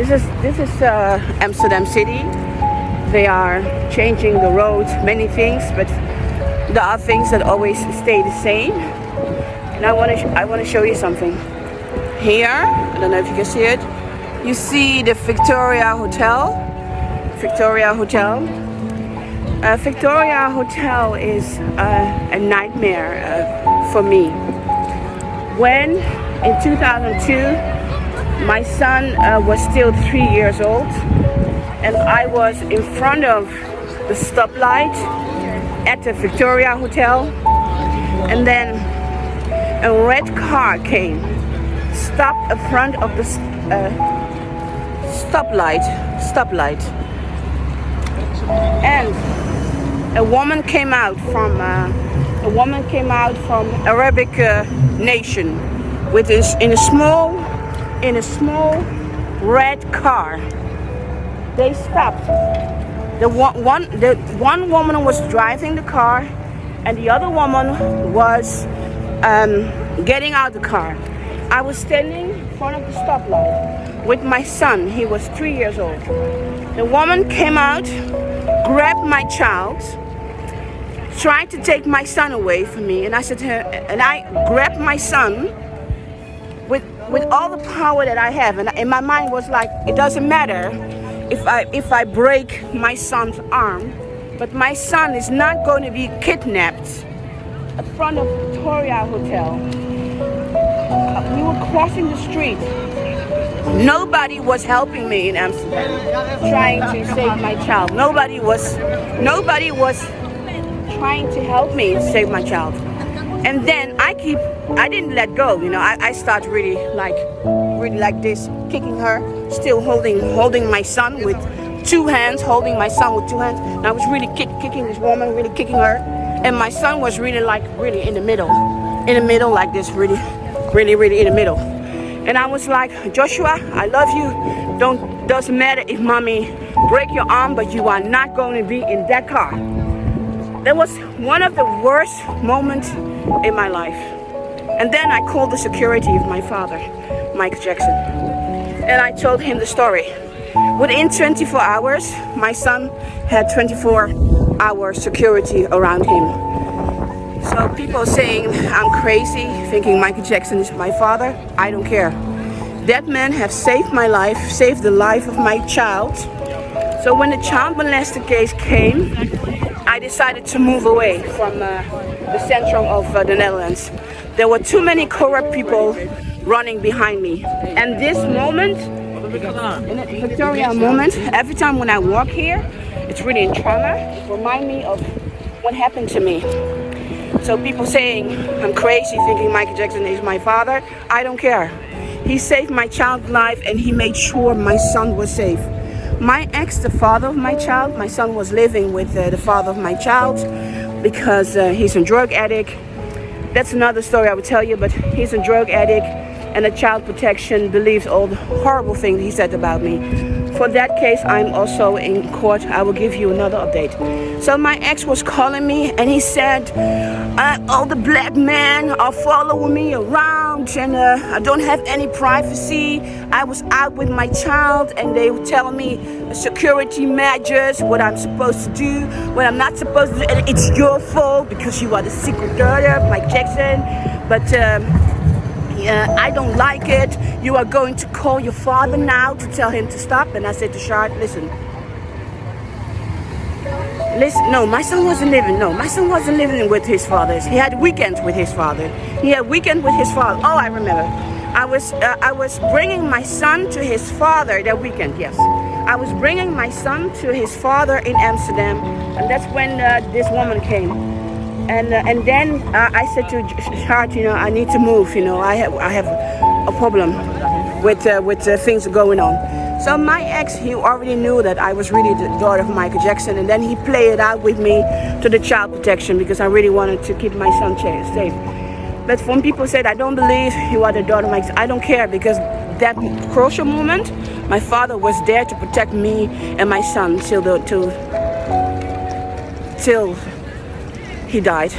This is Amsterdam city. They are changing the roads, many things, but there are things that always stay the same. And I want to show you something. Here, I don't know if you can see it. You see the Victoria Hotel. Victoria Hotel. Victoria Hotel is a nightmare for me. When in 2002 my son was still 3 years old, and I was in front of the stoplight at the Victoria Hotel, and then a red car came, stopped in front of the stoplight, and a woman came out from Arabic nation with this in a small red car. They stopped. The one woman was driving the car, and the other woman was getting out the car. I was standing in front of the stoplight with my son. He was 3 years old. The woman came out, grabbed my child, tried to take my son away from me, and I said to her, and I grabbed my son with all the power that I have, and in my mind was like, it doesn't matter if I break my son's arm, but my son is not going to be kidnapped in front of Victoria Hotel. We were crossing the street. Nobody was helping me in Amsterdam, trying to save my child. Nobody was trying to help me save my child. And then I didn't let go, you know. I start really like this, kicking her, still holding my son with two hands, And I was really kicking this woman, really kicking her. And my son was really in the middle like this, really in the middle. And I was like, Joshua, I love you. Doesn't matter if mommy break your arm, but you are not going to be in that car. That was one of the worst moments in my life. And then I called the security of my father, Michael Jackson, and I told him the story. Within 24 hours, my son had 24-hour security around him. So people saying I'm crazy, thinking Michael Jackson is my father, I don't care. That man has saved my life, saved the life of my child. So when the child molester case came, I decided to move away from the centrum of the Netherlands. There were too many corrupt people running behind me. And this moment, in a Victoria moment, every time when I walk here, it's really in trauma. It reminds me of what happened to me. So people saying I'm crazy, thinking Michael Jackson is my father, I don't care. He saved my child's life, and he made sure my son was safe. My ex, the father of my child, my son was living with the father of my child because he's a drug addict. That's another story I would tell you, but he's a drug addict, and the child protection believes all the horrible things he said about me. For that case, I'm also in court. I will give you another update. So my ex was calling me, and he said, all the black men are following me around, and I don't have any privacy. I was out with my child, and they were telling me security measures, what I'm supposed to do, what I'm not supposed to do, and it's your fault because you are the secret daughter of Mike Jackson. But I don't like it. You are going to call your father now to tell him to stop. And I said to Shard, listen, no, my son wasn't living with his father. He had weekends with his father. Oh, I remember. I was bringing my son to his father that weekend, yes. I was bringing my son to his father in Amsterdam, and that's when this woman came. And then I said to Shard, you know, I need to move. You know, I have a problem with things going on. So my ex, he already knew that I was really the daughter of Michael Jackson, and then he played it out with me to the child protection because I really wanted to keep my son safe. But when people said, I don't believe you are the daughter of Michael, I don't care, because that crucial moment, my father was there to protect me and my son till he died.